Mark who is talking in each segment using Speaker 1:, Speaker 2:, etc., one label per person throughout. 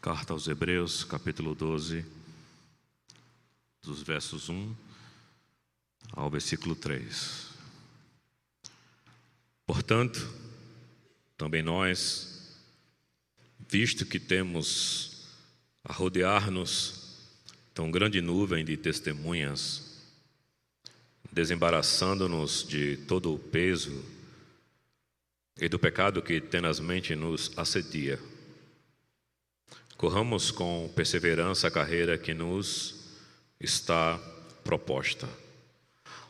Speaker 1: Carta aos Hebreus, capítulo 12, dos versos 1 ao versículo 3. Portanto, também nós, visto que temos a rodear-nos tão grande nuvem de testemunhas, desembaraçando-nos de todo o peso e do pecado que tenazmente nos assedia, corramos com perseverança a carreira que nos está proposta,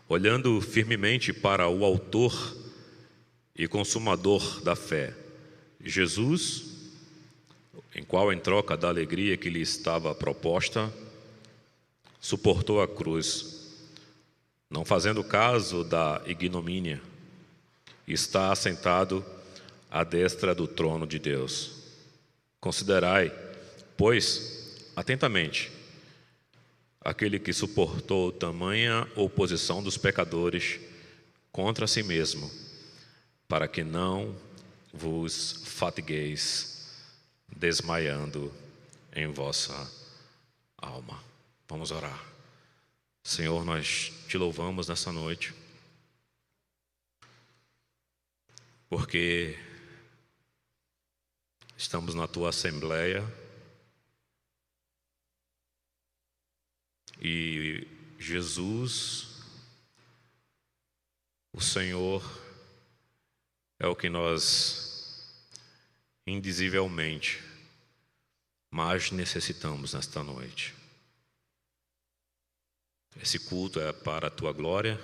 Speaker 1: olhando firmemente para o autor e consumador da fé, Jesus, em qual, em troca da alegria que lhe estava proposta, suportou a cruz, não fazendo caso da ignomínia, e está assentado à destra do trono de Deus. Considerai, pois, atentamente, aquele que suportou tamanha oposição dos pecadores contra si mesmo, para que não vos fatigueis, desmaiando em vossa alma. Vamos orar. Senhor, nós te louvamos nessa noite, porque estamos na tua assembleia e Jesus, o Senhor, é o que nós indizivelmente mais necessitamos nesta noite. Esse culto é para a tua glória,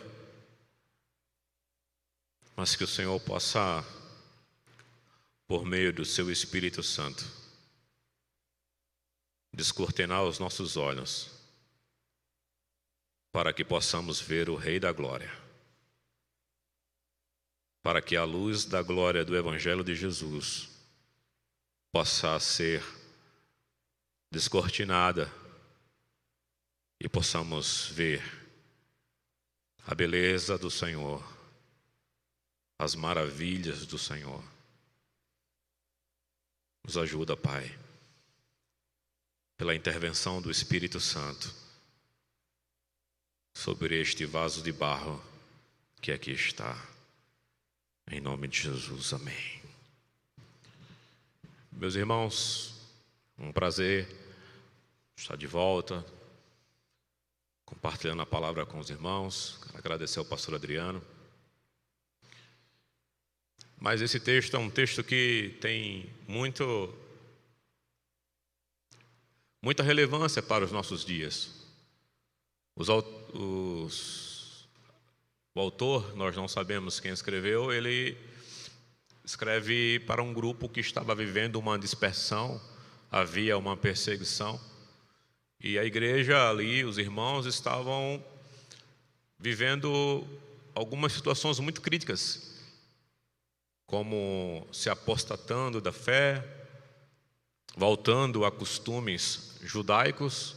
Speaker 1: mas que o Senhor possa, por meio do seu Espírito Santo, descortinar os nossos olhos, para que possamos ver o Rei da Glória, para que a luz da glória do Evangelho de Jesus possa ser descortinada e possamos ver a beleza do Senhor, as maravilhas do Senhor. Nos ajuda, Pai, pela intervenção do Espírito Santo sobre este vaso de barro que aqui está. Em nome de Jesus, amém. Meus irmãos, um prazer estar de volta, compartilhando a palavra com os irmãos. Quero agradecer ao pastor Adriano. Mas esse texto é um texto que tem muita relevância para os nossos dias. O autor, nós não sabemos quem escreveu, ele escreve para um grupo que estava vivendo uma dispersão, havia uma perseguição, e a igreja ali, os irmãos, estavam vivendo algumas situações muito críticas, como se apostatando da fé, voltando a costumes judaicos.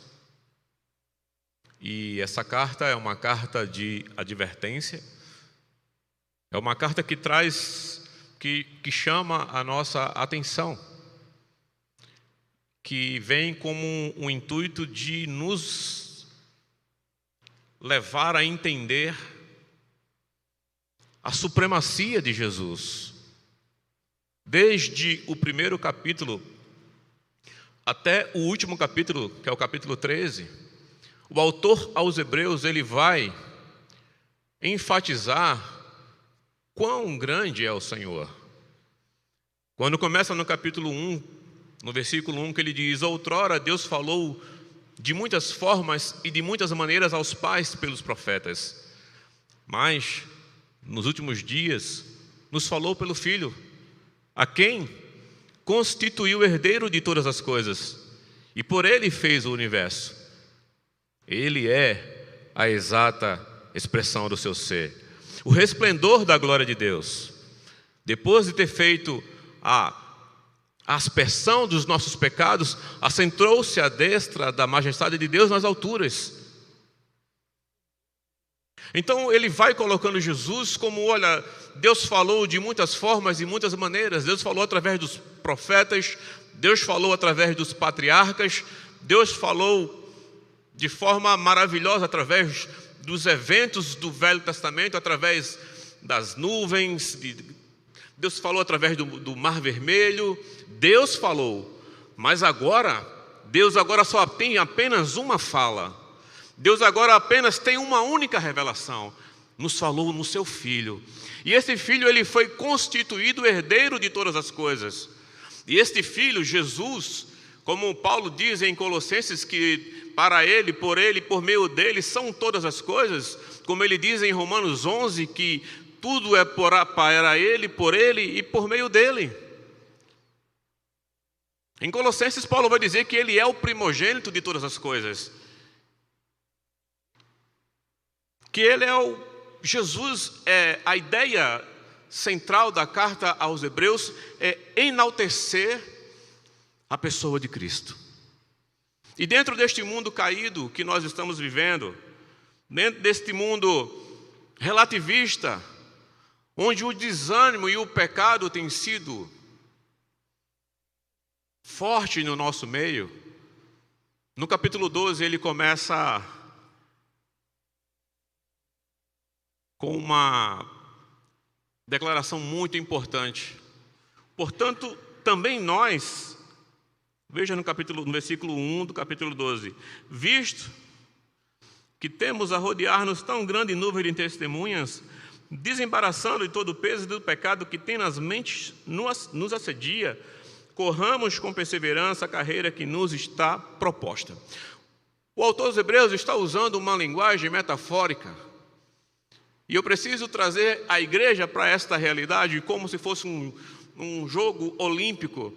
Speaker 1: E essa carta é uma carta de advertência, é uma carta que que chama a nossa atenção, que vem como um intuito de nos levar a entender a supremacia de Jesus. Desde o primeiro capítulo até o último capítulo, que é o capítulo 13, o autor aos Hebreus, ele vai enfatizar quão grande é o Senhor. Quando começa no capítulo 1, no versículo 1, que ele diz: outrora Deus falou de muitas formas e de muitas maneiras aos pais pelos profetas, mas nos últimos dias nos falou pelo Filho, a quem constituiu herdeiro de todas as coisas, e por ele fez o universo. Ele é a exata expressão do seu ser, o resplendor da glória de Deus. Depois de ter feito a aspersão dos nossos pecados, assentou-se à destra da majestade de Deus nas alturas. Então ele vai colocando Jesus como, olha, Deus falou de muitas formas e muitas maneiras. Deus falou através dos profetas, Deus falou através dos patriarcas, Deus falou de forma maravilhosa através dos eventos do Velho Testamento, através das nuvens, Deus falou através do Mar Vermelho. Deus falou, mas agora, Deus agora só tem apenas uma fala. Deus agora apenas tem uma única revelação. Nos falou no seu Filho. E esse Filho, ele foi constituído herdeiro de todas as coisas. E este Filho, Jesus, como Paulo diz em Colossenses, que para Ele, por meio dele, são todas as coisas. Como ele diz em Romanos 11, que tudo é para Ele, por Ele e por meio dele. Em Colossenses, Paulo vai dizer que Ele é o primogênito de todas as coisas. Que Ele é Jesus é a ideia central da carta aos Hebreus, é enaltecer a pessoa de Cristo. E dentro deste mundo caído que nós estamos vivendo, dentro deste mundo relativista, onde o desânimo e o pecado têm sido forte no nosso meio, no capítulo 12 ele começa com uma declaração muito importante. Portanto, também nós, veja no versículo 1 do capítulo 12, visto que temos a rodear-nos tão grande nuvem de testemunhas, desembaraçando de todo o peso do pecado que tem nas mentes, nos assedia, corramos com perseverança a carreira que nos está proposta. O autor dos Hebreus está usando uma linguagem metafórica, e eu preciso trazer a igreja para esta realidade como se fosse um jogo olímpico.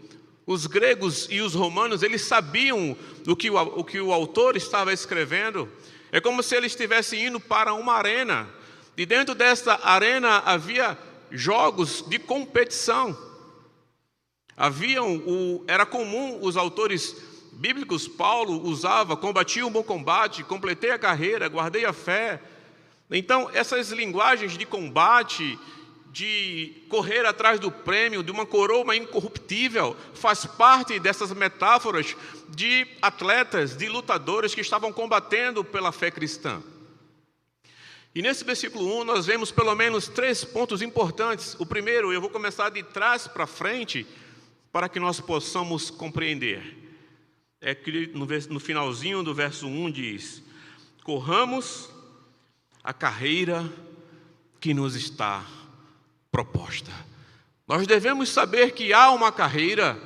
Speaker 1: Os gregos e os romanos, eles sabiam o que o autor estava escrevendo. É como se ele estivesse indo para uma arena, e dentro desta arena havia jogos de competição. Era comum os autores bíblicos, Paulo usava, combati o bom combate, completei a carreira, guardei a fé. Então, essas linguagens de combate, de correr atrás do prêmio, de uma coroa incorruptível, faz parte dessas metáforas de atletas, de lutadores que estavam combatendo pela fé cristã. E nesse versículo 1 nós vemos pelo menos 3 pontos importantes. O primeiro, eu vou começar de trás para frente, para que nós possamos compreender. É que no finalzinho do verso 1 diz: corramos a carreira que nos está proposta. Nós devemos saber que há uma carreira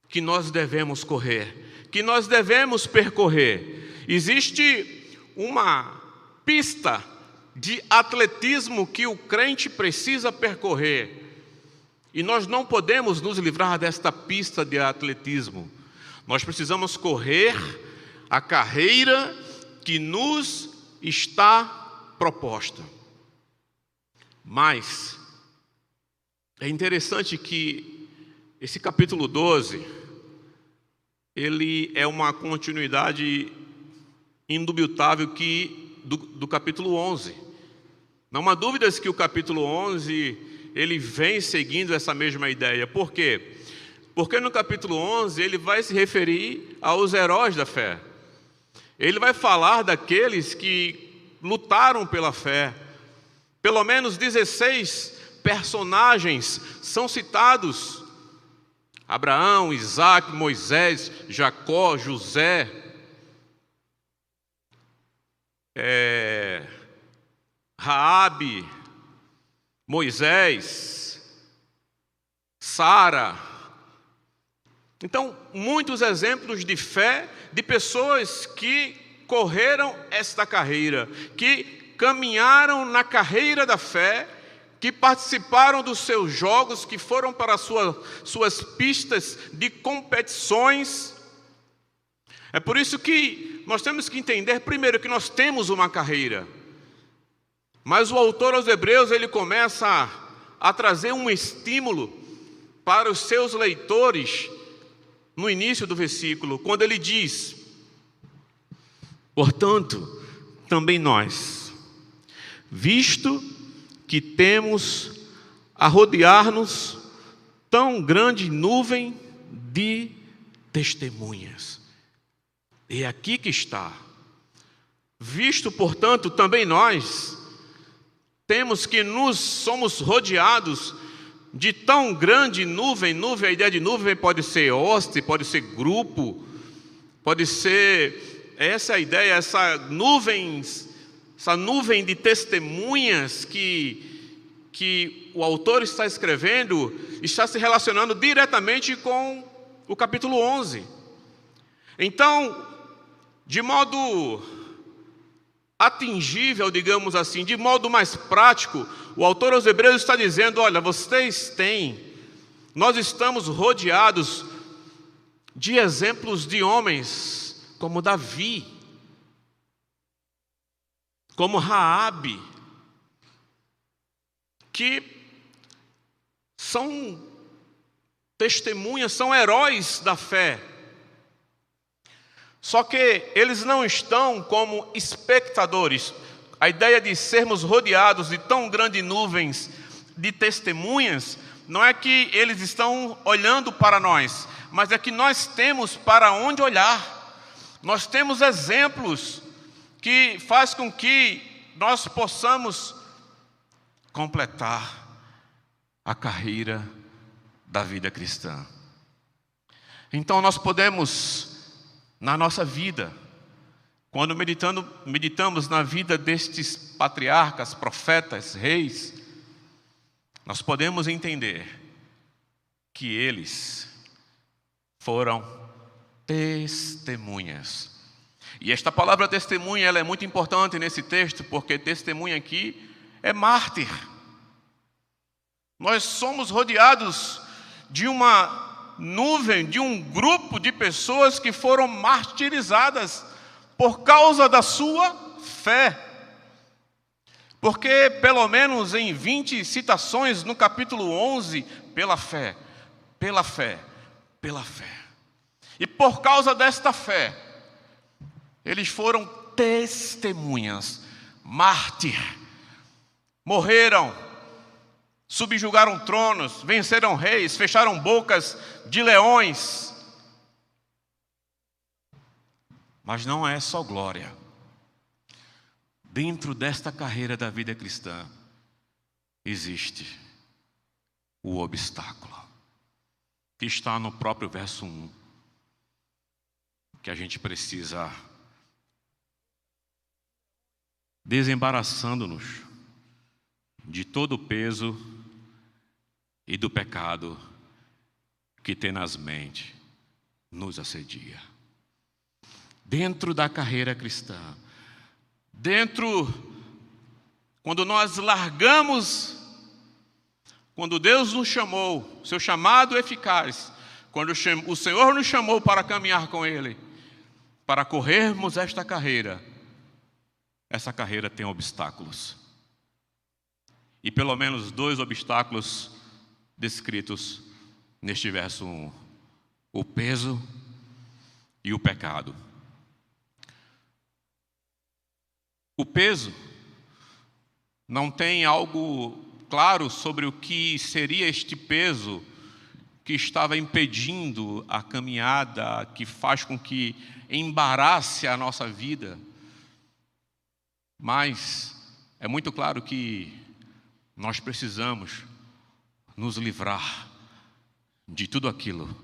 Speaker 1: que nós devemos correr, que nós devemos percorrer. Existe uma pista de atletismo que o crente precisa percorrer, e nós não podemos nos livrar desta pista de atletismo. Nós precisamos correr a carreira que nos está proposta. Mas é interessante que esse capítulo 12, ele é uma continuidade indubitável do capítulo 11. Não há dúvidas que o capítulo 11, ele vem seguindo essa mesma ideia. Por quê? Porque no capítulo 11, ele vai se referir aos heróis da fé. Ele vai falar daqueles que lutaram pela fé. Pelo menos 16 personagens são citados: Abraão, Isaac, Moisés, Jacó, José, Raabe, Moisés, Sara. Então, muitos exemplos de fé de pessoas que correram esta carreira, que caminharam na carreira da fé, que participaram dos seus jogos, que foram para suas pistas de competições. É por isso que nós temos que entender, primeiro, que nós temos uma carreira. Mas o autor aos Hebreus, ele começa a trazer um estímulo para os seus leitores no início do versículo, quando ele diz: portanto, também nós, visto que temos a rodear-nos tão grande nuvem de testemunhas. E é aqui que está. Visto, portanto, também nós temos que somos rodeados de tão grande nuvem. A ideia de nuvem pode ser hoste, pode ser grupo, pode ser, essa é a ideia, essa nuvem de testemunhas que o autor está escrevendo, está se relacionando diretamente com o capítulo 11. Então, de modo atingível, digamos assim, de modo mais prático, o autor aos Hebreus está dizendo: olha, nós estamos rodeados de exemplos de homens como Davi, como Raabe, que são testemunhas, são heróis da fé. Só que eles não estão como espectadores. A ideia de sermos rodeados de tão grandes nuvens de testemunhas não é que eles estão olhando para nós, mas é que nós temos para onde olhar. Nós temos exemplos que faz com que nós possamos completar a carreira da vida cristã. Então nós podemos, na nossa vida, quando meditamos na vida destes patriarcas, profetas, reis, nós podemos entender que eles foram testemunhas. E esta palavra testemunha, ela é muito importante nesse texto, porque testemunha aqui é mártir. Nós somos rodeados de uma nuvem, de um grupo de pessoas que foram martirizadas por causa da sua fé. Porque pelo menos em 20 citações no capítulo 11, pela fé, pela fé, pela fé. E por causa desta fé, eles foram testemunhas, mártir, morreram, subjugaram tronos, venceram reis, fecharam bocas de leões. Mas não é só glória. Dentro desta carreira da vida cristã, existe o obstáculo, que está no próprio verso 1, que a gente precisa, desembaraçando-nos de todo o peso e do pecado que tenazmente nos assedia. Dentro da carreira cristã, quando nós largamos, quando Deus nos chamou, seu chamado eficaz, quando o Senhor nos chamou para caminhar com Ele, para corrermos esta carreira, essa carreira tem obstáculos. E pelo menos 2 obstáculos descritos neste verso 1: o peso e o pecado. O peso, não tem algo claro sobre o que seria este peso que estava impedindo a caminhada, que faz com que embarace a nossa vida. Mas é muito claro que nós precisamos nos livrar de tudo aquilo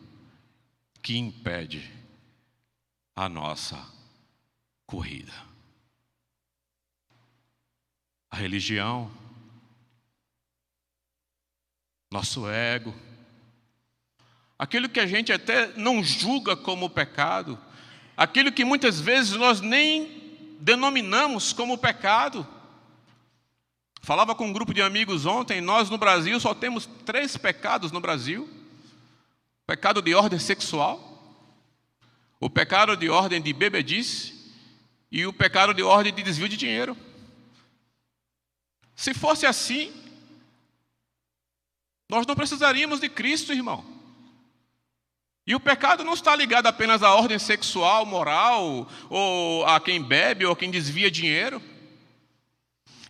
Speaker 1: que impede a nossa corrida. A religião, nosso ego, aquilo que a gente até não julga como pecado, aquilo que muitas vezes nós nem denominamos como pecado. Falava com um grupo de amigos ontem, nós no Brasil só temos 3 pecados no Brasil: o pecado de ordem sexual, o pecado de ordem de bebedice e o pecado de ordem de desvio de dinheiro. Se fosse assim, nós não precisaríamos de Cristo, irmão. E o pecado não está ligado apenas à ordem sexual, moral, ou a quem bebe, ou a quem desvia dinheiro.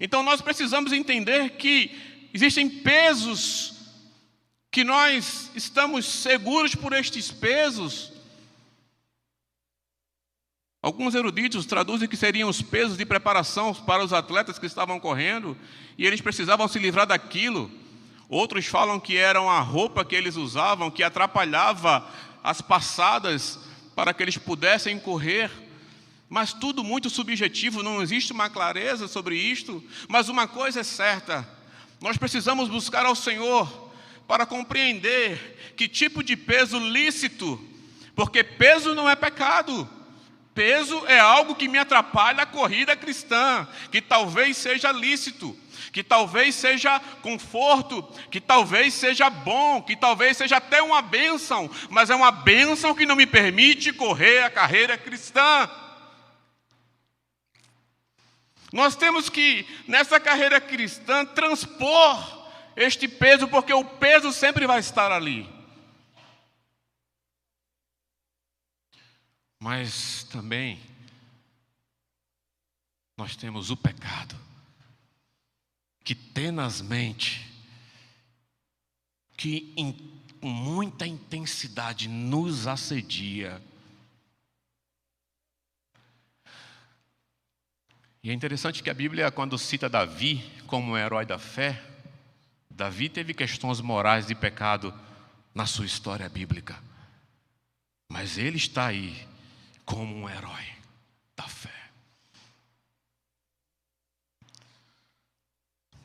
Speaker 2: Então nós precisamos entender que existem pesos que nós estamos seguros por estes pesos. Alguns eruditos traduzem que seriam os pesos de preparação para os atletas que estavam correndo, e eles precisavam se livrar daquilo. Outros falam que eram a roupa que eles usavam, que atrapalhava as passadas para que eles pudessem correr. Mas tudo muito subjetivo, não existe uma clareza sobre isto. Mas uma coisa é certa, nós precisamos buscar ao Senhor para compreender que tipo de peso lícito, porque peso não é pecado. Peso é algo que me atrapalha a corrida cristã, que talvez seja lícito, que talvez seja conforto, que talvez seja bom, que talvez seja até uma bênção, mas é uma bênção que não me permite correr a carreira cristã. Nós temos que, nessa carreira cristã, transpor este peso, porque o peso sempre vai estar ali. Mas também nós temos o pecado, que tenazmente, que com muita intensidade nos assedia. E é interessante que a Bíblia, quando cita Davi como um herói da fé, Davi teve questões morais de pecado na sua história bíblica. Mas ele está aí como um herói da fé.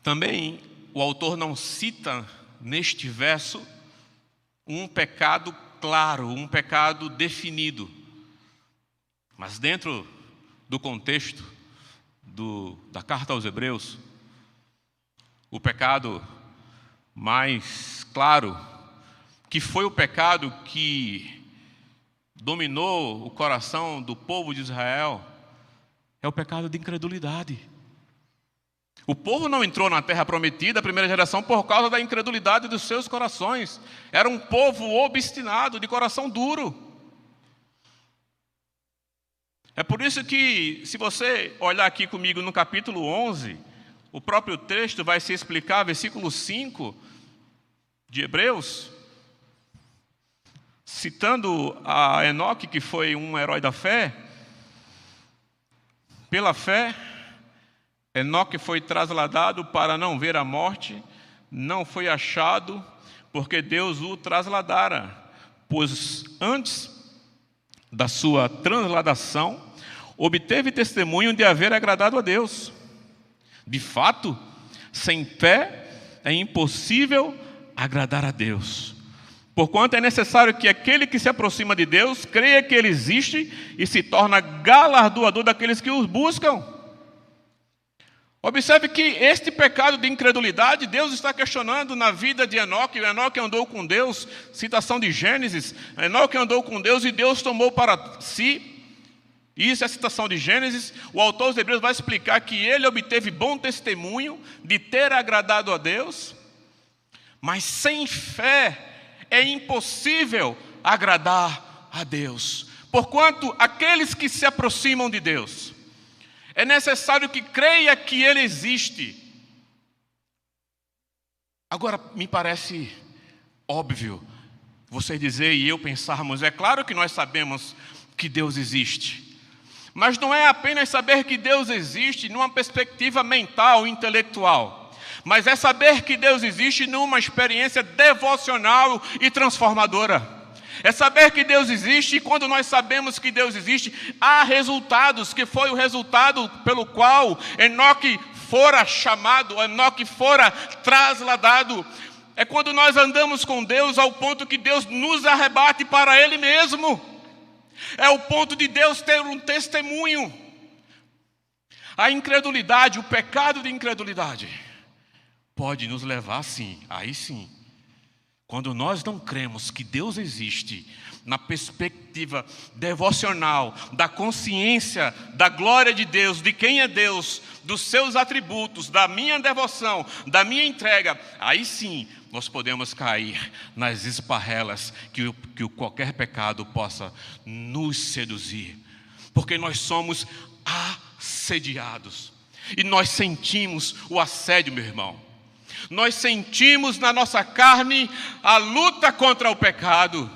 Speaker 2: Também o autor não cita neste verso um pecado claro, um pecado definido. Mas dentro do contexto da carta aos Hebreus, o pecado mais claro, que foi o pecado que dominou o coração do povo de Israel, é o pecado de incredulidade. O povo não entrou na terra prometida, a primeira geração, por causa da incredulidade dos seus corações. Era um povo obstinado, de coração duro. É por isso que, se você olhar aqui comigo no capítulo 11, o próprio texto vai se explicar, versículo 5 de Hebreus, citando a Enoque, que foi um herói da fé. Pela fé, Enoque foi trasladado para não ver a morte, não foi achado, porque Deus o trasladara, pois antes da sua transladação, obteve testemunho de haver agradado a Deus. De fato, sem fé é impossível agradar a Deus. Porquanto é necessário que aquele que se aproxima de Deus creia que Ele existe e se torna galardoador daqueles que os buscam. Observe que este pecado de incredulidade, Deus está questionando na vida de Enoque. Enoque andou com Deus, citação de Gênesis. Enoque andou com Deus e Deus tomou para si. Isso é a citação de Gênesis. O autor dos Hebreus vai explicar que ele obteve bom testemunho de ter agradado a Deus. Mas sem fé é impossível agradar a Deus. Porquanto aqueles que se aproximam de Deus, é necessário que creia que Ele existe. Agora, me parece óbvio você dizer e eu pensarmos, é claro que nós sabemos que Deus existe. Mas não é apenas saber que Deus existe numa perspectiva mental, intelectual. Mas é saber que Deus existe numa experiência devocional e transformadora. É saber que Deus existe e quando nós sabemos que Deus existe, há resultados, que foi o resultado pelo qual Enoque fora chamado, Enoque fora trasladado. É quando nós andamos com Deus ao ponto que Deus nos arrebate para Ele mesmo. É o ponto de Deus ter um testemunho. A incredulidade, o pecado de incredulidade, pode nos levar sim, aí sim. Quando nós não cremos que Deus existe, na perspectiva devocional, da consciência, da glória de Deus, de quem é Deus, dos seus atributos, da minha devoção, da minha entrega, aí sim nós podemos cair nas esparrelas que qualquer pecado possa nos seduzir. Porque nós somos assediados. E nós sentimos o assédio, meu irmão. Nós sentimos na nossa carne a luta contra o pecado.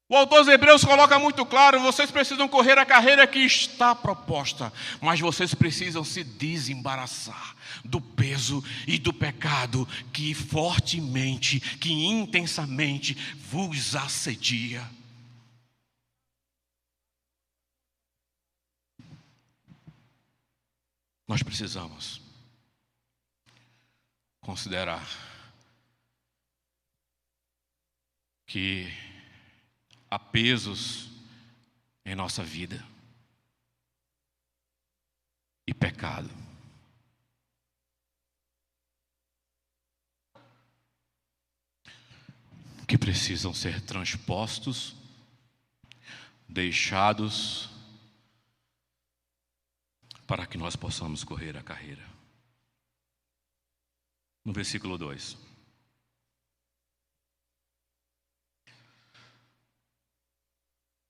Speaker 2: O autor aos Hebreus coloca muito claro: vocês precisam correr a carreira que está proposta, mas vocês precisam se desembaraçar do peso e do pecado que fortemente, que intensamente vos assedia. Nós precisamos considerar que há pesos em nossa vida e pecado. Que precisam ser transpostos, deixados, para que nós possamos correr a carreira. No versículo 2.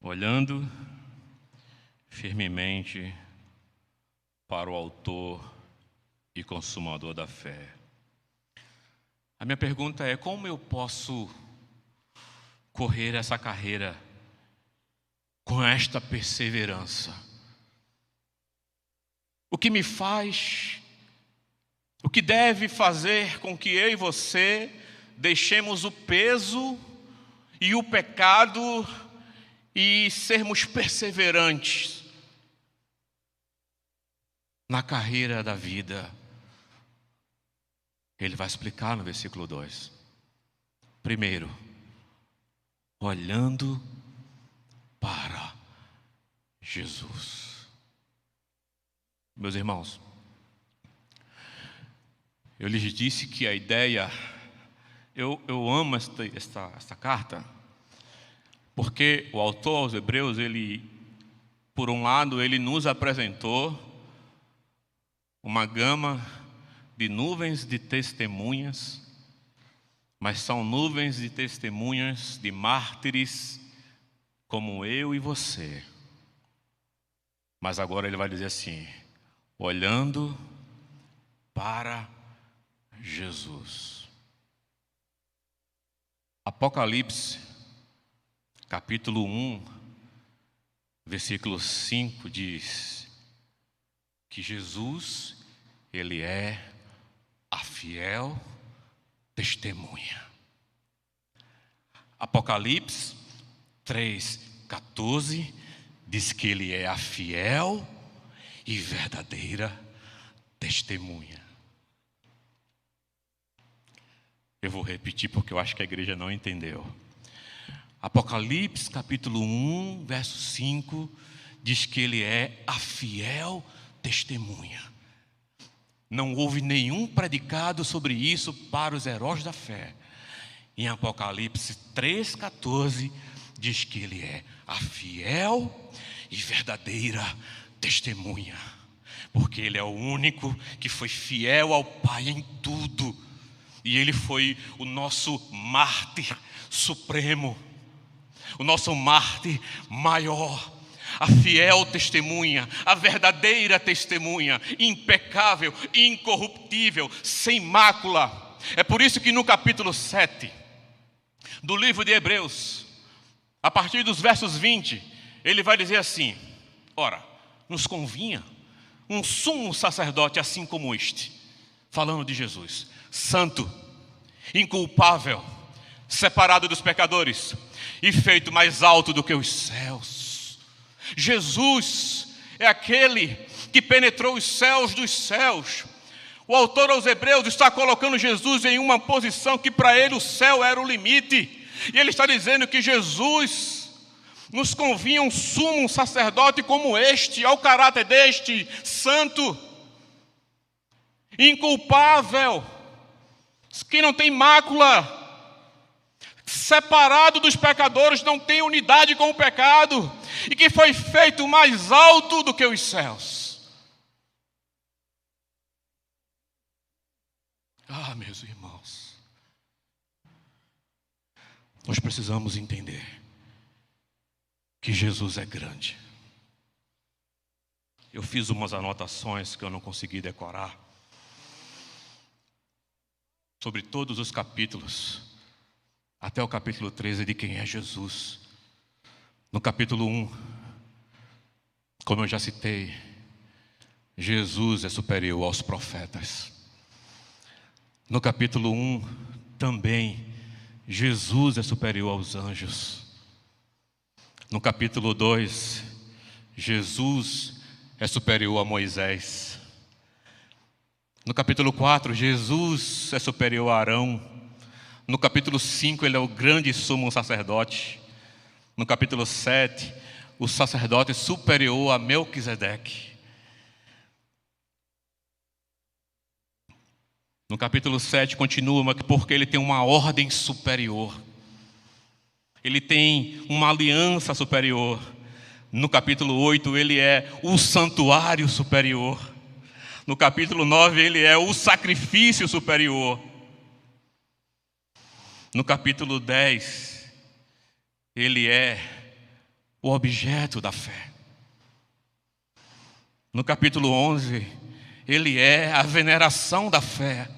Speaker 2: Olhando firmemente para o autor e consumador da fé. A minha pergunta é: como eu posso correr essa carreira com esta perseverança? O que me faz, o que deve fazer com que eu e você deixemos o peso e o pecado e sermos perseverantes na carreira da vida? Ele vai explicar no versículo 2. Primeiro, olhando para Jesus. Meus irmãos, eu lhes disse que a ideia, eu amo esta carta, porque o autor aos Hebreus, ele, por um lado, ele nos apresentou uma gama de nuvens de testemunhas, mas são nuvens de testemunhas de mártires como eu e você. Mas agora ele vai dizer assim: olhando para Jesus. Apocalipse, capítulo 1, versículo 5 diz que Jesus, ele é a fiel testemunha. Apocalipse 3:14 diz que ele é a fiel e verdadeira testemunha. Eu vou repetir porque eu acho que a igreja não entendeu. Apocalipse capítulo 1, verso 5 diz que ele é a fiel testemunha. Não houve nenhum predicado sobre isso para os heróis da fé. Em Apocalipse 3:14 diz que ele é a fiel e verdadeira testemunha, porque ele é o único que foi fiel ao Pai em tudo, e ele foi o nosso mártir supremo, o nosso mártir maior, a fiel testemunha, a verdadeira testemunha, impecável, incorruptível, sem mácula. É por isso que no capítulo 7 do livro de Hebreus, a partir dos versos 20, ele vai dizer assim: ora, nos convinha um sumo sacerdote assim como este, falando de Jesus, santo, inculpável, separado dos pecadores e feito mais alto do que os céus. Jesus é aquele que penetrou os céus dos céus. O autor aos Hebreus está colocando Jesus em uma posição que para ele o céu era o limite. E ele está dizendo que Jesus nos convinha um sumo sacerdote como este, ao caráter deste, santo, inculpável, que não tem mácula, separado dos pecadores, não tem unidade com o pecado, e que foi feito mais alto do que os céus. Ah, meus irmãos, nós precisamos entender que Jesus é grande. eu fiz umas anotações que eu não consegui decorar sobre todos os capítulos, até o capítulo 13 de quem é Jesus. No capítulo 1, como eu já citei, Jesus é superior aos profetas. No capítulo 1, também, Jesus é superior aos anjos. No capítulo 2, Jesus é superior a Moisés. No capítulo 4, Jesus é superior a Arão. No capítulo 5, ele é o grande sumo sacerdote. No capítulo 7, o sacerdote superior a Melquisedeque. No capítulo 7 continua, porque ele tem uma ordem superior. Ele tem uma aliança superior. No capítulo 8, ele é o santuário superior. No capítulo 9, ele é o sacrifício superior. No capítulo 10, ele é o objeto da fé. No capítulo 11, ele é a veneração da fé.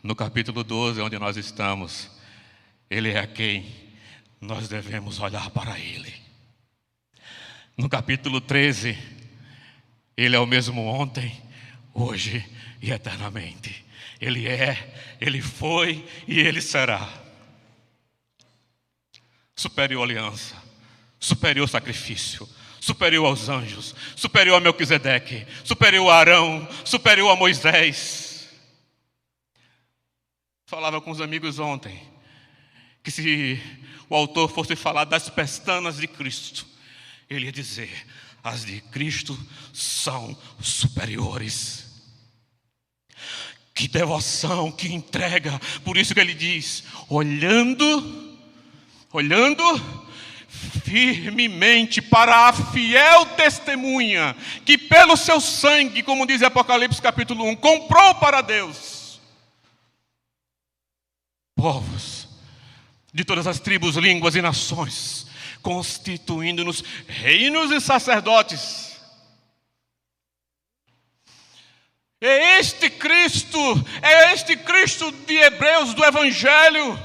Speaker 2: No capítulo 12, onde nós estamos, ele é a quem nós devemos olhar para ele. No capítulo 13, ele é o mesmo ontem, hoje e eternamente. Ele é, ele foi e ele será. Superior aliança, superior sacrifício, superior aos anjos, superior a Melquisedeque, superior a Arão, superior a Moisés. Falava com os amigos ontem que se o autor fosse falar das pestanas de Cristo, ele ia dizer: as de Cristo são superiores. Que devoção, que entrega. Por isso que ele diz: olhando firmemente para a fiel testemunha, que pelo seu sangue, como diz Apocalipse capítulo 1, comprou para Deus povos de todas as tribos, línguas e nações, constituindo-nos reinos e sacerdotes. É este Cristo de Hebreus, do Evangelho,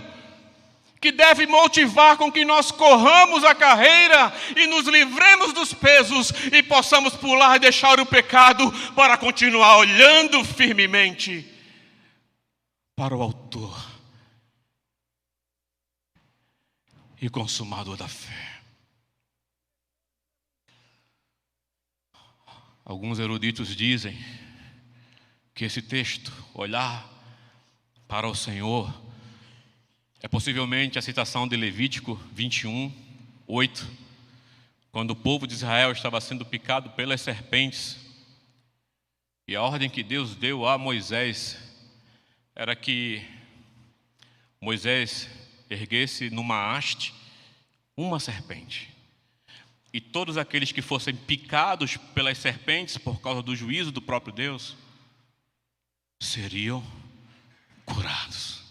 Speaker 2: que deve motivar com que nós corramos a carreira e nos livremos dos pesos e possamos pular e deixar o pecado para continuar olhando firmemente para o autor e consumador da fé. Alguns eruditos dizem que esse texto, olhar para o Senhor, é possivelmente a citação de Levítico 21, 8, quando o povo de Israel estava sendo picado pelas serpentes, e a ordem que Deus deu a Moisés era que Moisés erguesse numa haste uma serpente, e todos aqueles que fossem picados pelas serpentes por causa do juízo do próprio Deus seriam curados.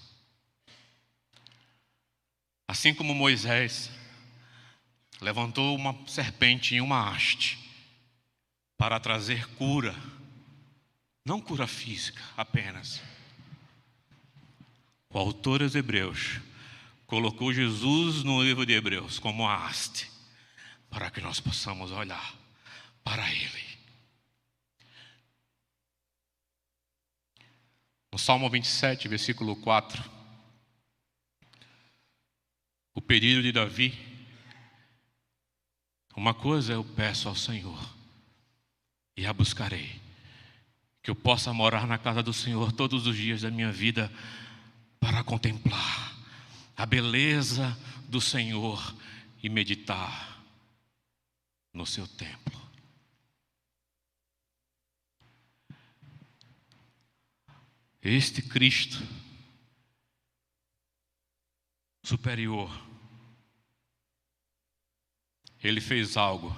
Speaker 2: Assim como Moisés levantou uma serpente em uma haste para trazer cura, não cura física apenas, o autor aos Hebreus colocou Jesus no livro de Hebreus como a haste, para que nós possamos olhar para Ele. No Salmo 27, versículo 4, o pedido de Davi: uma coisa eu peço ao Senhor, e a buscarei, que eu possa morar na casa do Senhor todos os dias da minha vida, para contemplar a beleza do Senhor e meditar no seu templo. Este Cristo superior, ele fez algo.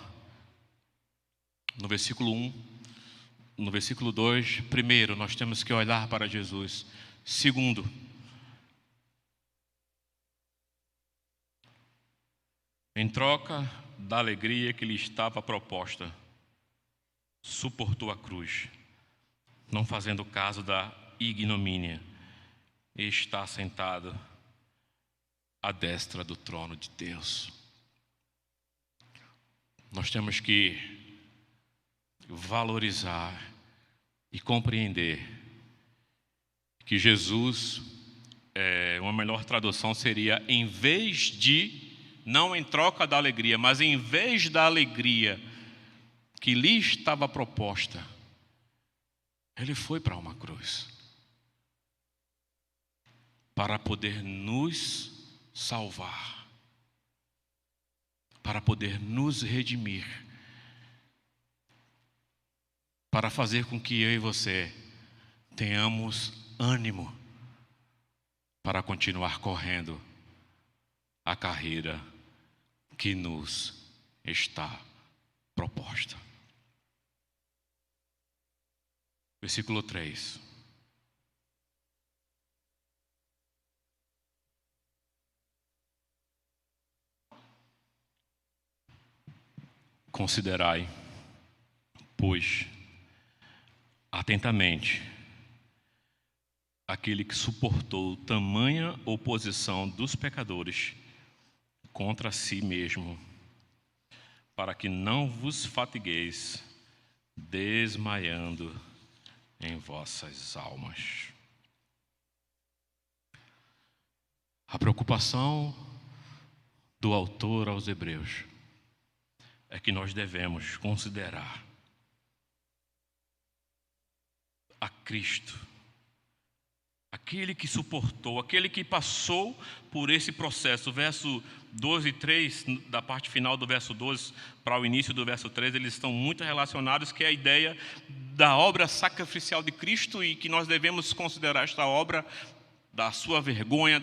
Speaker 2: No versículo 1, no versículo 2, primeiro, nós temos que olhar para Jesus. Segundo, em troca da alegria que lhe estava proposta, suportou a cruz, não fazendo caso da ignomínia, e está sentado à destra do trono de Deus. Nós temos que valorizar e compreender que Jesus, uma melhor tradução seria, em vez de, não em troca da alegria, mas em vez da alegria que lhe estava proposta, ele foi para uma cruz para poder nos salvar, para poder nos redimir, para fazer com que eu e você tenhamos ânimo para continuar correndo a carreira que nos está proposta. Versículo 3. Considerai, pois, atentamente aquele que suportou tamanha oposição dos pecadores contra si mesmo, para que não vos fatigueis desmaiando em vossas almas. A preocupação do autor aos Hebreus é que nós devemos considerar a Cristo, aquele que suportou, aquele que passou por esse processo. Verso 12 e 3, da parte final do verso 12 para o início do verso 13, eles estão muito relacionados, que é a ideia da obra sacrificial de Cristo, e que nós devemos considerar esta obra, da sua vergonha,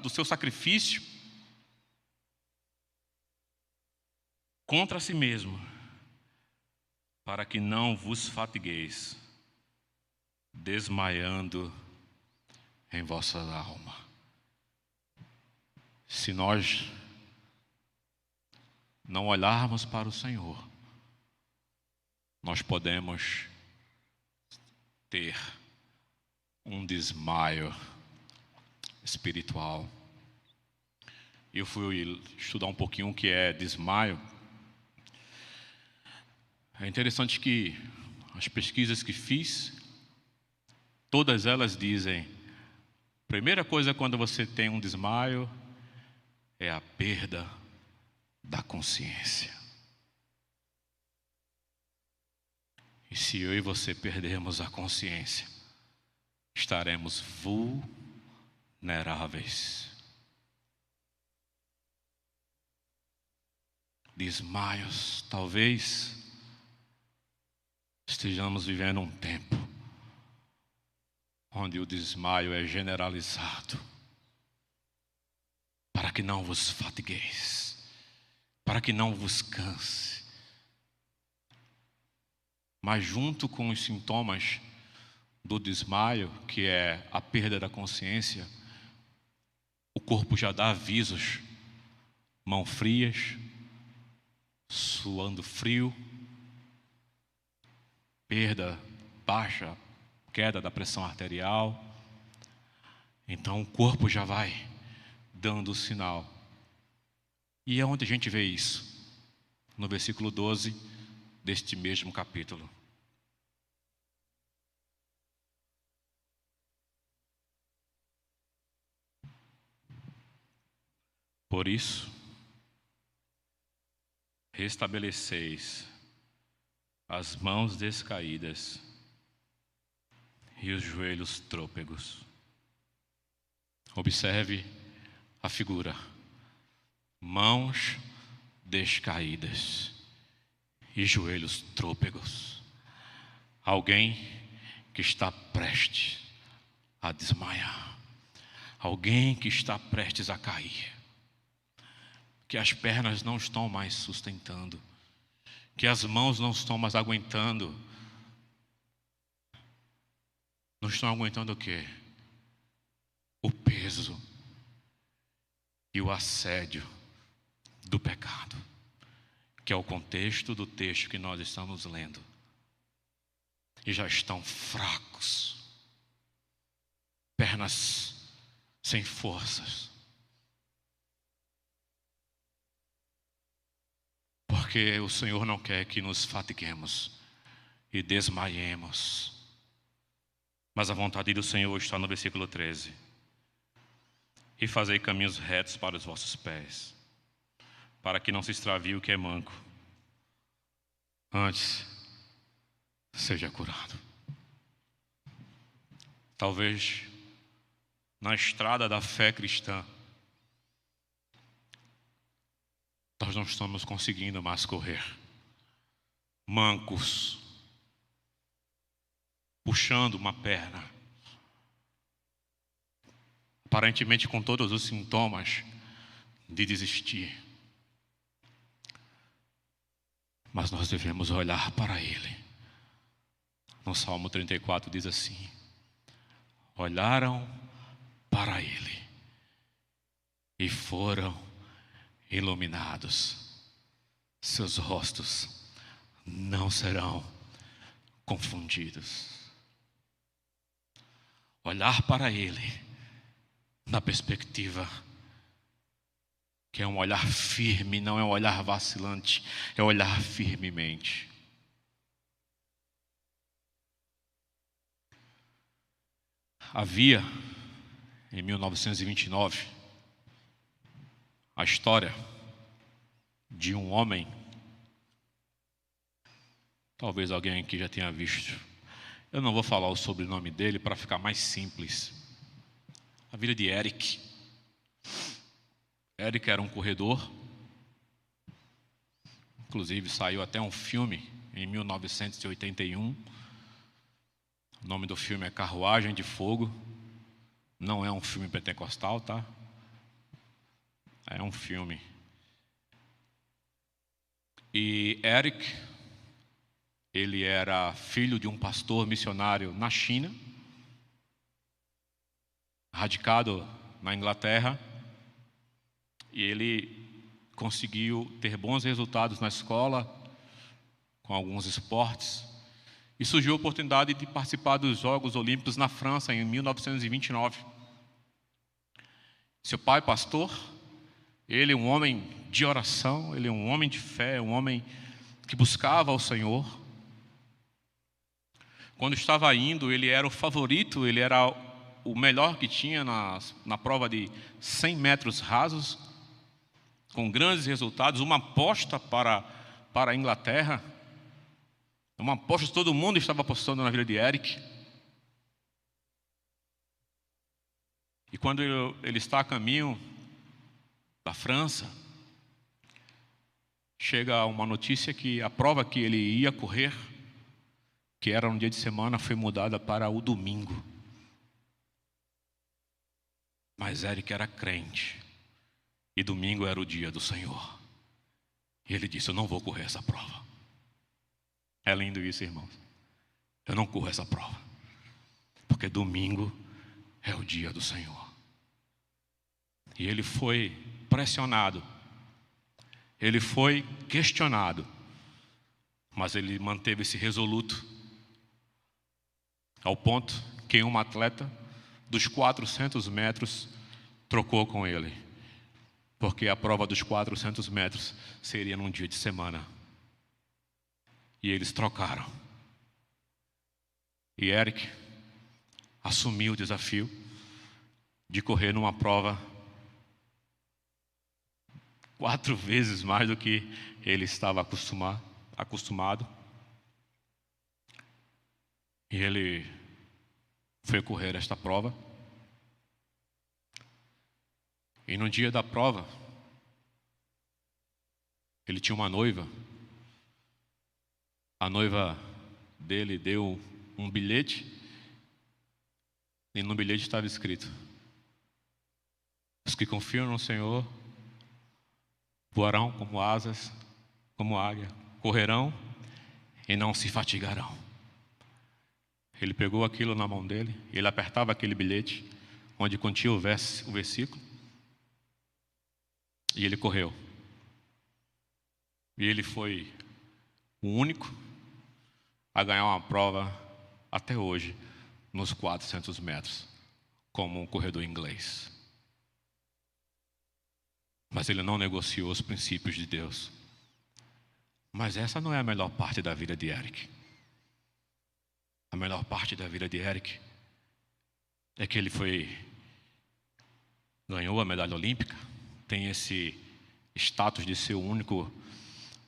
Speaker 2: do seu sacrifício, contra si mesmo, para que não vos fatigueis, desmaiando em vossa alma. Se nós não olharmos para o Senhor, nós podemos ter um desmaio espiritual. Eu fui estudar um pouquinho o que é desmaio. É interessante que as pesquisas que fiz, todas elas dizem: primeira coisa quando você tem um desmaio é a perda da consciência. E se eu e você perdermos a consciência, estaremos vulneráveis. Desmaios, talvez estejamos vivendo um tempo onde o desmaio é generalizado, para que não vos fatigueis, para que não vos canse. Mas junto com os sintomas do desmaio, que é a perda da consciência, o corpo já dá avisos: mãos frias, suando frio, baixa, queda da pressão arterial. Então o corpo já vai dando o sinal. E é onde a gente vê isso? No versículo 12 deste mesmo capítulo. Por isso, restabeleceis as mãos descaídas e os joelhos trôpegos. Observe a figura: mãos descaídas e joelhos trôpegos. Alguém que está prestes a desmaiar, alguém que está prestes a cair, que as pernas não estão mais sustentando, que as mãos não estão mais aguentando. Não estão aguentando o quê? O peso e o assédio do pecado. que é o contexto do texto que nós estamos lendo, e já estão fracos, pernas sem forças, porque o Senhor não quer que nos fatiguemos e desmaiemos. Mas a vontade do Senhor está no versículo 13. E fazei caminhos retos para os vossos pés, para que não se extravie o que é manco, antes seja curado. Talvez na estrada da fé cristã nós não estamos conseguindo mais correr, mancos, puxando uma perna, aparentemente com todos os sintomas de desistir. Mas nós devemos olhar para Ele. No Salmo 34 diz assim: olharam para Ele e foram iluminados. Seus rostos não serão confundidos. Olhar para Ele na perspectiva que é um olhar firme, não é um olhar vacilante, é olhar firmemente. Havia, em 1929, a história de um homem, talvez alguém aqui já tenha visto. Eu não vou falar o sobrenome dele para ficar mais simples. A vida de Eric. Eric era um corredor. Inclusive saiu até um filme em 1981. O nome do filme é Carruagem de Fogo. Não é um filme pentecostal, tá? É um filme. E Eric, ele era filho de um pastor missionário na China, radicado na Inglaterra, e ele conseguiu ter bons resultados na escola, com alguns esportes, e surgiu a oportunidade de participar dos Jogos Olímpicos na França, em 1929. Seu pai, pastor, ele é um homem de oração, ele é um homem de fé, um homem que buscava o Senhor. Quando estava indo, ele era o favorito, ele era o melhor que tinha na prova de 100 metros rasos, com grandes resultados, uma aposta para a Inglaterra, uma aposta que todo mundo estava apostando na vida de Eric. E quando ele está a caminho da França, chega uma notícia que a prova que ele ia correr, que era um dia de semana, foi mudada para o domingo. Mas Eric era crente, e domingo era o dia do Senhor. E ele disse: eu não vou correr essa prova. É lindo isso, irmãos. Eu não corro essa prova, porque domingo é o dia do Senhor. E ele foi pressionado, ele foi questionado, mas ele manteve-se resoluto, ao ponto que um atleta dos 400 metros trocou com ele, porque a prova dos 400 metros seria num dia de semana. E eles trocaram. E Eric assumiu o desafio de correr numa prova 4 vezes mais do que ele estava acostumado. E ele foi correr esta prova. E no dia da prova, ele tinha uma noiva. A noiva dele deu um bilhete, e no bilhete estava escrito: os que confiam no Senhor voarão como asas, como águia, correrão e não se fatigarão. Ele pegou aquilo na mão dele, ele apertava aquele bilhete, onde continha o versículo, e ele correu. E ele foi o único a ganhar uma prova até hoje nos 400 metros, como um corredor inglês. Mas ele não negociou os princípios de Deus. Mas essa não é a melhor parte da vida de Eric. A melhor parte da vida de Eric é que ele ganhou a medalha olímpica, tem esse status de ser o único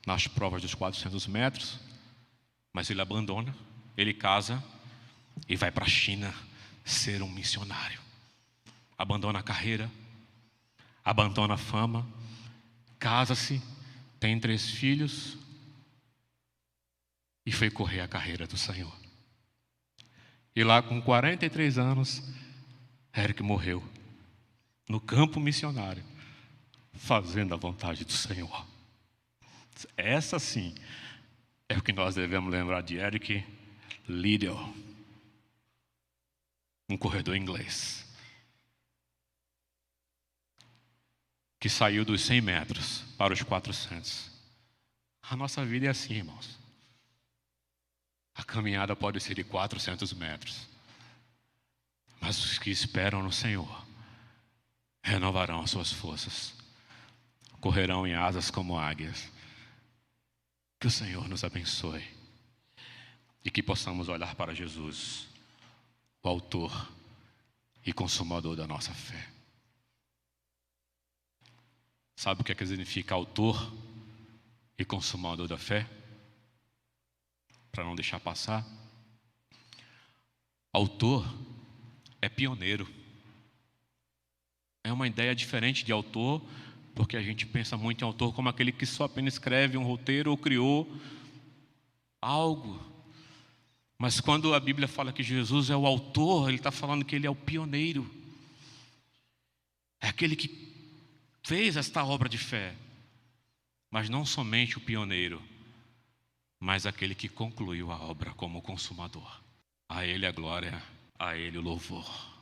Speaker 2: nas provas dos 400 metros, mas ele abandona, ele casa e vai para a China ser um missionário. Abandona a carreira, abandona a fama, casa-se, tem 3 filhos e foi correr a carreira do Senhor. E lá com 43 anos, Eric morreu no campo missionário, fazendo a vontade do Senhor. Essa sim é o que nós devemos lembrar de Eric Liddell, um corredor inglês, que saiu dos 100 metros para os 400. A nossa vida é assim, irmãos. A caminhada pode ser de 400 metros, mas os que esperam no Senhor renovarão as suas forças, correrão em asas como águias. Que o Senhor nos abençoe e que possamos olhar para Jesus, o autor e consumador da nossa fé. Sabe o que significa autor e consumador da fé? Para não deixar passar. Autor é pioneiro. É uma ideia diferente de autor, porque a gente pensa muito em autor como aquele que só apenas escreve um roteiro ou criou algo. Mas quando a Bíblia fala que Jesus é o autor, ele está falando que ele é o pioneiro. É aquele que fez esta obra de fé. Mas não somente o pioneiro, mas aquele que concluiu a obra como consumador. A ele a glória, a ele o louvor.